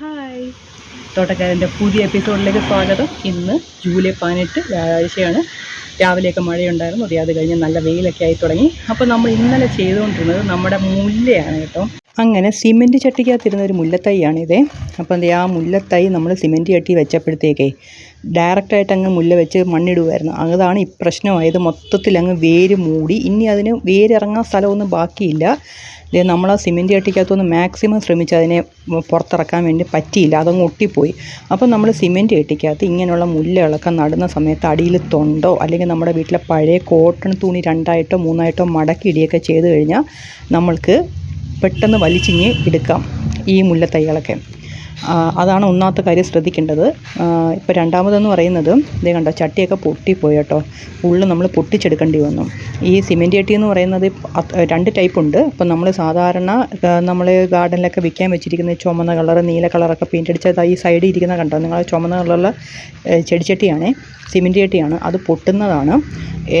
Hi, തോട്ടക്കാരൻ്റെ പുതിയ എപ്പിസോഡിലേക്ക് സ്വാഗതം. ഇന്ന് ജൂലൈ 18 വ്യാഴാഴ്ചയാണ്. രാവിലെയൊക്കെ മഴയുണ്ടായിരുന്നു, അത് കഴിഞ്ഞ് നല്ല വെയിലൊക്കെ ആയി തുടങ്ങി. അപ്പോൾ നമ്മൾ ഇന്നലെ ചെയ്തുകൊണ്ടിരുന്നത് നമ്മുടെ മുല്ലയാണ് കേട്ടോ. അങ്ങനെ സിമെൻറ്റ് ചട്ടിക്കകത്തിരുന്ന ഒരു മുല്ലത്തൈയാണിതേ. അപ്പോൾ ആ മുല്ലത്തൈ നമ്മൾ സിമെൻറ്റ് ചട്ടി വെച്ചപ്പോഴത്തേക്കേ ഡയറക്റ്റായിട്ട് അങ്ങ് മുല്ല വെച്ച് മണ്ണിടുമായിരുന്നു. അതാണ് ഈ പ്രശ്നമായത്. മൊത്തത്തിൽ അങ്ങ് വേര് മൂടി. ഇനി അതിന് വേരിറങ്ങാൻ സ്ഥലമൊന്നും ബാക്കിയില്ല. നമ്മൾ ആ സിമെൻറ്റ് ചട്ടിക്കകത്തൊന്ന് മാക്സിമം ശ്രമിച്ച് അതിനെ പുറത്തിറക്കാൻ വേണ്ടി പറ്റിയില്ല, അതങ്ങ് ഒട്ടിപ്പോയി. അപ്പം നമ്മൾ സിമെൻറ്റ് ചട്ടിക്കകത്ത് ഇങ്ങനെയുള്ള മുല്ലകളൊക്കെ നടുന്ന സമയത്ത് അടിയിൽ തൊണ്ടോ അല്ലെങ്കിൽ നമ്മുടെ വീട്ടിലെ പഴയ കോട്ടൺ തുണി 2ആയിട്ടോ 3ആയിട്ടോ മടക്കി ഇടുകയൊക്കെ ചെയ്ത് കഴിഞ്ഞാൽ നമ്മൾക്ക് പെട്ടെന്ന് വലിച്ചിഞ്ഞ് എടുക്കാം ഈ മുല്ലത്തൈകളൊക്കെ. അതാണ് ഒന്നാമത്തെ കാര്യം ശ്രദ്ധിക്കേണ്ടത്. ഇപ്പോൾ രണ്ടാമതെന്ന് പറയുന്നത് ഇതേ കണ്ടോ, ചട്ടിയൊക്കെ പൊട്ടിപ്പോയി കേട്ടോ. ഉള്ളിൽ നമ്മൾ പൊട്ടിച്ചെടുക്കേണ്ടി വന്നു. ഈ സിമെൻറ്റ് ചട്ടി എന്ന് പറയുന്നത് 2 ടൈപ്പ് ഉണ്ട്. ഇപ്പം നമ്മൾ സാധാരണ നമ്മൾ ഗാർഡനിലൊക്കെ വിൽക്കാൻ വെച്ചിരിക്കുന്ന ചുമന്ന കളർ നീല കളറൊക്കെ പെയിൻ്റ് അടിച്ചത് ഈ സൈഡിൽ ഇരിക്കുന്ന കണ്ടോ, നിങ്ങൾ ചുമന്ന കളറുള്ള ചെടിച്ചട്ടിയാണ്, സിമെൻറ്റ് ചട്ടിയാണ്. അത് പൊട്ടുന്നതാണ്,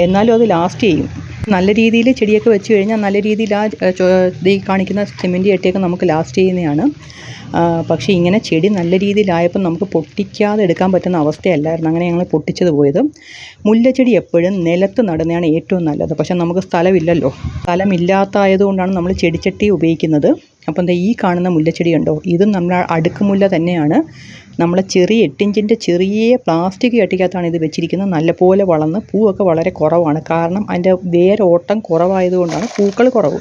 എന്നാലും അത് ലാസ്റ്റ് ചെയ്യും. നല്ല രീതിയിൽ ചെടിയൊക്കെ വെച്ച് കഴിഞ്ഞാൽ നല്ല രീതിയിൽ ഈ കാണിക്കുന്ന സിമെൻറ്റ് ചട്ടിയൊക്കെ നമുക്ക് ലാസ്റ്റ് ചെയ്യുന്നതാണ്. പക്ഷേ ഇങ്ങനെ ചെടി നല്ല രീതിയിലായപ്പോൾ നമുക്ക് പൊട്ടിക്കാതെ എടുക്കാൻ പറ്റുന്ന അവസ്ഥയല്ലായിരുന്നു. അങ്ങനെ ഞങ്ങൾ പൊട്ടിച്ചത് പോയത്. മുല്ലച്ചെടി എപ്പോഴും നിലത്ത് നടുന്നതാണ് ഏറ്റവും നല്ലത്. പക്ഷേ നമുക്ക് സ്ഥലമില്ലല്ലോ. സ്ഥലമില്ലാത്തതുകൊണ്ടാണ് നമ്മൾ ചെടിച്ചട്ടി ഉപയോഗിക്കുന്നത്. അപ്പം ഈ കാണുന്ന മുല്ലച്ചെടി ഉണ്ടോ, ഇതും നമ്മൾ അടുക്കുമുല്ല തന്നെയാണ്. നമ്മളെ ചെറിയ 8 ഇഞ്ചിൻ്റെ ചെറിയ പ്ലാസ്റ്റിക് ചട്ടിക്കകത്താണ് ഇത് വെച്ചിരിക്കുന്നത്. നല്ലപോലെ വളർന്ന് പൂവൊക്കെ വളരെ കുറവാണ്. കാരണം അതിൻ്റെ വേരോട്ടം കുറവായതുകൊണ്ടാണ് പൂക്കൾ കുറവ്.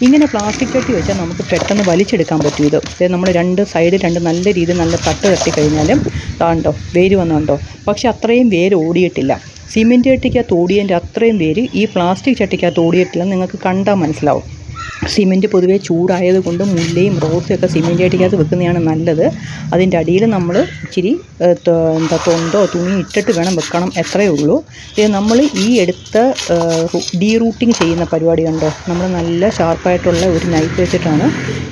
ഇങ്ങനെ പ്ലാസ്റ്റിക് ചട്ടി വെച്ചാൽ നമുക്ക് പെട്ടെന്ന് വലിച്ചെടുക്കാൻ പറ്റും. ഇത് നമ്മൾ 2 സൈഡ് നല്ല രീതിയിൽ നല്ല തട്ട് തട്ടിക്കഴിഞ്ഞാലും താണ്ടോ വേര് വന്നുണ്ടോ. പക്ഷെ അത്രയും വേര് ഓടിയിട്ടില്ല. സിമെൻറ്റ് ചട്ടിക്കകത്ത് ഓടിയതിൻ്റെ അത്രയും വേര് ഈ പ്ലാസ്റ്റിക് ചട്ടിക്കകത്ത് ഓടിയിട്ടില്ലെന്ന് നിങ്ങൾക്ക് കണ്ടാൽ മനസ്സിലാവും. സിമെൻറ്റ് പൊതുവേ ചൂടായതുകൊണ്ട് മുല്ലയും റോസും ഒക്കെ സിമെൻറ്റ് ചട്ടിക്കകത്ത് വെക്കുന്നതാണ് നല്ലത്. അതിൻ്റെ അടിയിൽ നമ്മൾ ഇച്ചിരി തൊണ്ടോ തുണി ഇട്ടിട്ട് വേണം വെക്കണം, എത്രയേ ഉള്ളൂ. നമ്മൾ ഈ എടുത്ത ഡീറൂട്ടിങ് ചെയ്യുന്ന പരിപാടി കണ്ടോ, നമ്മൾ നല്ല ഷാർപ്പായിട്ടുള്ള ഒരു നൈഫ് വെച്ചിട്ടാണ്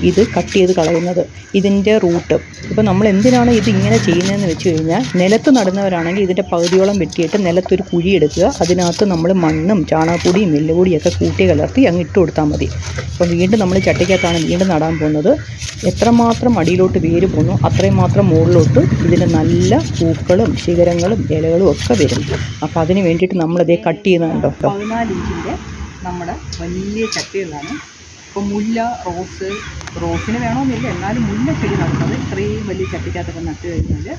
ഇത് കട്ട് ചെയ്ത് കളയുന്നത്, ഇതിൻ്റെ റൂട്ട്. ഇപ്പോൾ നമ്മൾ എന്തിനാണ് ഇത് ഇങ്ങനെ ചെയ്യുന്നതെന്ന് വെച്ച് കഴിഞ്ഞാൽ, നിലത്ത് നടുന്നവരാണെങ്കിൽ ഇതിൻ്റെ പകുതിയോളം വെട്ടിയിട്ട് നിലത്തൊരു കുഴി എടുക്കുക. അതിനകത്ത് നമ്മൾ മണ്ണും ചാണകപ്പൊടിയും എല്ലുപൊടിയൊക്കെ കൂട്ടി കലർത്തി അങ്ങ് ഇട്ട് കൊടുത്താൽ മതി. അപ്പോൾ വീണ്ടും നമ്മൾ ചട്ടിക്കകത്താണ് വീണ്ടും നടാൻ പോകുന്നത്. എത്രമാത്രം അടിയിലോട്ട് വേര് പോകുന്നു അത്രയും മാത്രം മുകളിലോട്ട് ഇതിൻ്റെ നല്ല പൂക്കളും ശിഖരങ്ങളും ഇലകളും ഒക്കെ വരും. അപ്പോൾ അതിന് വേണ്ടിയിട്ട് നമ്മളിതേ കട്ട് ചെയ്യുന്നുണ്ടോ. 14 ഇഞ്ചിൻ്റെ നമ്മുടെ വലിയ ചട്ടികളാണ്. ഇപ്പോൾ മുല്ല റോസിന് വേണമെന്നില്ല, എന്നാലും മുല്ല ചെടി നടുന്നത് ഇത്രയും വലിയ ചട്ടിക്കകത്തൊക്കെ നട്ട് കഴിഞ്ഞാൽ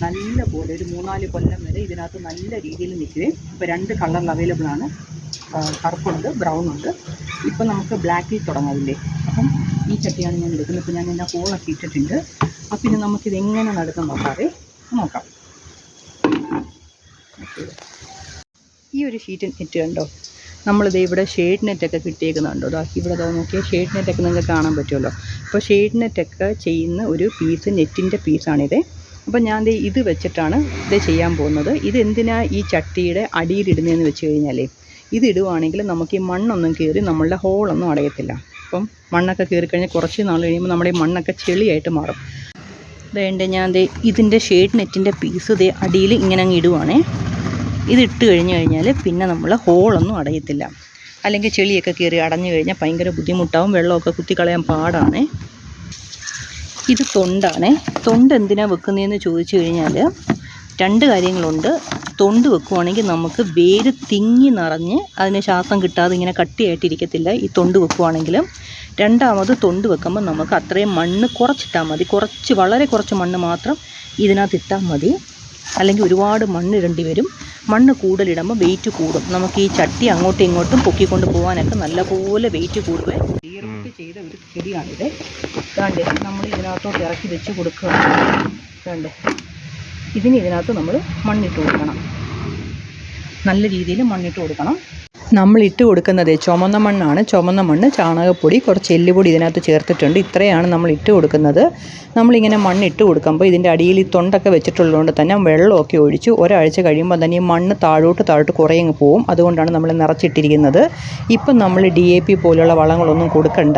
നല്ല പോലെ ഒരു 3-4 കൊല്ലം വരെ ഇതിനകത്ത് നല്ല രീതിയിൽ നിൽക്കുകയും. ഇപ്പോൾ 2 കളറിൽ അവൈലബിൾ ആണ്, കറുപ്പുണ്ട് ബ്രൗൺ ഉണ്ട്. ഇപ്പം നമുക്ക് ബ്ലാക്കിൽ തുടങ്ങാവില്ലേ. അപ്പം ഈ ചട്ടിയാണ് ഞാൻ എടുക്കുന്നത്. ഇപ്പോൾ ഞാൻ ഇതിൻ്റെ ഹോളൊക്കെ ഇട്ടിട്ടുണ്ട്. അപ്പം പിന്നെ നമുക്കിതെങ്ങനെ നടക്കാൻ നോക്കാം. ഈ ഒരു ഷീറ്റ് നെറ്റ് കണ്ടോ, നമ്മളിത് ഇവിടെ ഷെയ്ഡ് നെറ്റൊക്കെ കിട്ടിയേക്കുന്നുണ്ടോ. ഇവിടെ നോക്കിയാൽ ഷെയ്ഡ് നെറ്റൊക്കെ നിങ്ങൾക്ക് കാണാൻ പറ്റുമല്ലോ. അപ്പോൾ ഷെയ്ഡ് നെറ്റൊക്കെ ചെയ്യുന്ന ഒരു പീസ് നെറ്റിൻ്റെ പീസാണിത്. അപ്പോൾ ഞാൻ ഇത് വെച്ചിട്ടാണ് ഇത് ചെയ്യാൻ പോകുന്നത്. ഇതെന്തിനാണ് ഈ ചട്ടിയുടെ അടിയിലിടുന്നതെന്ന് വെച്ച് കഴിഞ്ഞാൽ, ഇതിടുവാണെങ്കിൽ നമുക്ക് ഈ മണ്ണൊന്നും കയറി നമ്മളുടെ ഹോളൊന്നും അടയത്തില്ല. അപ്പം മണ്ണൊക്കെ കയറിക്കഴിഞ്ഞാൽ കുറച്ച് നാൾ കഴിയുമ്പോൾ നമ്മുടെ ഈ മണ്ണൊക്കെ ചെളിയായിട്ട് മാറും. വേണ്ട ഞാൻ ഇതിൻ്റെ ഷെയ്ഡ് നെറ്റിൻ്റെ പീസ് അടിയിൽ ഇങ്ങനെ അങ്ങ് ഇടുവാണേ. ഇതിട്ട് കഴിഞ്ഞാൽ പിന്നെ നമ്മൾ ഹോളൊന്നും അടയത്തില്ല. അല്ലെങ്കിൽ ചെളിയൊക്കെ കയറി അടഞ്ഞു കഴിഞ്ഞാൽ ഭയങ്കര ബുദ്ധിമുട്ടാവും, വെള്ളമൊക്കെ കുത്തിക്കളയാൻ പാടാണേ. ഇത് തൊണ്ടാണേ. തൊണ്ട് എന്തിനാണ് വെക്കുന്നതെന്ന് ചോദിച്ചു കഴിഞ്ഞാൽ 2 കാര്യങ്ങളുണ്ട്. തൊണ്ട് വെക്കുവാണെങ്കിൽ നമുക്ക് വേര് തിങ്ങി നിറഞ്ഞ് അതിന് ശ്വാസം കിട്ടാതെ ഇങ്ങനെ കട്ടിയായിട്ടിരിക്കത്തില്ല ഈ തൊണ്ട് വെക്കുവാണെങ്കിൽ. രണ്ടാമത് തൊണ്ട് വെക്കുമ്പോൾ നമുക്ക് അത്രയും മണ്ണ് കുറച്ചിട്ടാൽ മതി. വളരെ കുറച്ച് മണ്ണ് മാത്രം ഇതിനകത്ത് ഇട്ടാൽ മതി. അല്ലെങ്കിൽ ഒരുപാട് മണ്ണ് ഇടേണ്ടി വരും. മണ്ണ് കൂടുതലിടുമ്പോൾ വെയിറ്റ് കൂടും. നമുക്ക് ഈ ചട്ടി അങ്ങോട്ടും ഇങ്ങോട്ടും പൊക്കിക്കൊണ്ട് പോകാനൊക്കെ നല്ലപോലെ വെയിറ്റ് കൂടുകയും. ഡീറൂട്ട് ചെയ്ത ഒരു ചെടിയാണിത്. ഇതാണ്ട് നമ്മൾ ഇതിനകത്തോട്ട് ഇറക്കി വെച്ച് കൊടുക്കുകയാണ്. ഇതാണ്ട് ഇതിനകത്ത് നമ്മൾ മണ്ണിട്ട് കൊടുക്കണം, നല്ല രീതിയിൽ മണ്ണിട്ട് കൊടുക്കണം. നമ്മൾ ഇട്ട് കൊടുക്കുന്നത് ചുമന്ന മണ്ണാണ്. ചുമന്ന മണ്ണ്, ചാണകപ്പൊടി, കുറച്ച് എല്ലുപൊടി ഇതിനകത്ത് ചേർത്തിട്ടുണ്ട്. ഇത്രയാണ് നമ്മൾ ഇട്ട് കൊടുക്കുന്നത്. നമ്മളിങ്ങനെ മണ്ണിട്ട് കൊടുക്കുമ്പോൾ ഇതിൻ്റെ അടിയിൽ ഈ തൊണ്ടൊക്കെ വെച്ചിട്ടുള്ളതുകൊണ്ട് തന്നെ വെള്ളമൊക്കെ ഒഴിച്ച് ഒരാഴ്ച കഴിയുമ്പോൾ തന്നെ ഈ മണ്ണ് താഴോട്ട് കുറേ അങ്ങ് പോവും. അതുകൊണ്ടാണ് നമ്മൾ നിറച്ചിട്ടിരിക്കുന്നത്. ഇപ്പം നമ്മൾ DAP പോലുള്ള വളങ്ങളൊന്നും കൊടുക്കണ്ട.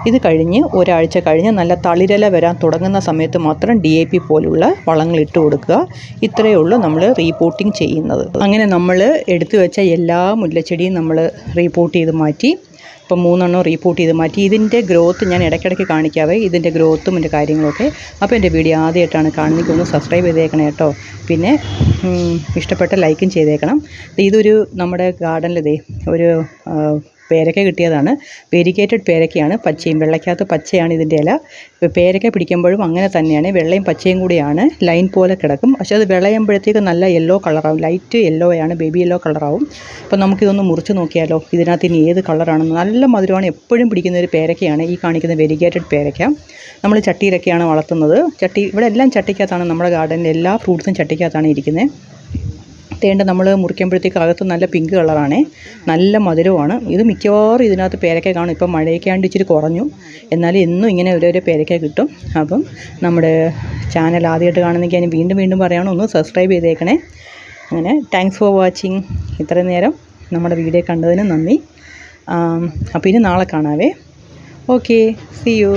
ഇത് കഴിഞ്ഞ് ഒരാഴ്ച കഴിഞ്ഞ് നല്ല തളിരല വരാൻ തുടങ്ങുന്ന സമയത്ത് മാത്രം DAP പോലുള്ള വളങ്ങൾ ഇട്ട് കൊടുക്കുക. ഇത്രയേ ഉള്ളൂ നമ്മൾ റീപോട്ടിങ് ചെയ്യുന്നത്. അങ്ങനെ നമ്മൾ എടുത്തു വെച്ച എല്ലാ മുല്ലച്ചെടിയും നമ്മൾ റീപോട്ട് ചെയ്ത് മാറ്റി. ഇപ്പം 3 റീപോർട്ട് ചെയ്ത് മാറ്റി. ഇതിൻ്റെ ഗ്രോത്ത് ഞാൻ ഇടയ്ക്കിടയ്ക്ക് കാണിക്കാവേ, ഇതിൻ്റെ ഗ്രോത്തും എൻ്റെ കാര്യങ്ങളൊക്കെ. അപ്പോൾ എൻ്റെ വീഡിയോ ആദ്യമായിട്ടാണ് കാണുന്നെങ്കിൽ ഒന്ന് സബ്സ്ക്രൈബ് ചെയ്തേക്കണം കേട്ടോ. പിന്നെ ഇഷ്ടപ്പെട്ട ലൈക്കും ചെയ്തേക്കണം. ഇതൊരു നമ്മുടെ ഗാർഡനിൽ ഒരു പേരക്ക കിട്ടിയതാണ്. വെരിഗേറ്റഡ് പേരക്കയാണ്, പച്ചയും വെള്ളയ്ക്കകത്ത് പച്ചയാണ് ഇതിൻ്റെ ഇല. ഇപ്പോൾ പേരക്ക പിടിക്കുമ്പോഴും അങ്ങനെ തന്നെയാണ്, വെള്ളയും പച്ചയും കൂടിയാണ്, ലൈൻ പോലെ കിടക്കും. പക്ഷേ അത് വിളയുമ്പോഴത്തേക്ക് നല്ല യെല്ലോ കളറാവും, ലൈറ്റ് യെല്ലോയാണ്, ബേബി യെല്ലോ കളറാവും. അപ്പോൾ നമുക്കിതൊന്ന് മുറിച്ച് നോക്കിയാലോ, ഇതിനകത്ത് ഇനി ഏത് കളറാണെന്ന്. നല്ല മധുരമാണ്, എപ്പോഴും പിടിക്കുന്ന ഒരു പേരക്കയാണ് ഈ കാണിക്കുന്ന വെരിഗേറ്റഡ് പേരക്ക. നമ്മൾ ചട്ടിയിലൊക്കെയാണ് വളർത്തുന്നത്. ഇവിടെ എല്ലാം ചട്ടിക്കകത്താണ്, നമ്മുടെ ഗാർഡനിൽ എല്ലാ ഫ്രൂട്ട്സും ചട്ടിക്കകത്താണ് ഇരിക്കുന്നത്. തേണ്ട നമ്മൾ മുറിക്കുമ്പോഴത്തേക്ക് അകത്ത് നല്ല പിങ്ക് കളറാണ്, നല്ല മധുരമാണ്. ഇത് മിക്കവാറും ഇതിനകത്ത് പേരക്ക കാണും. ഇപ്പം മഴയൊക്കെ ആണ്ട് ഇച്ചിരി കുറഞ്ഞു, എന്നാലും എന്നും ഇങ്ങനെ ഓരോരോ പേരക്ക കിട്ടും. അപ്പം നമ്മുടെ ചാനൽ ആദ്യമായിട്ട് കാണുന്നെങ്കിൽ അതിന് വീണ്ടും വീണ്ടും പറയണം, ഒന്ന് സബ്സ്ക്രൈബ് ചെയ്തേക്കണേ. അങ്ങനെ താങ്ക്സ് ഫോർ വാച്ചിങ്. ഇത്രയും നേരം നമ്മുടെ വീഡിയോ കണ്ടതിന് നന്ദി. അപ്പോൾ ഇനി നാളെ കാണാവേ. Okay, see you.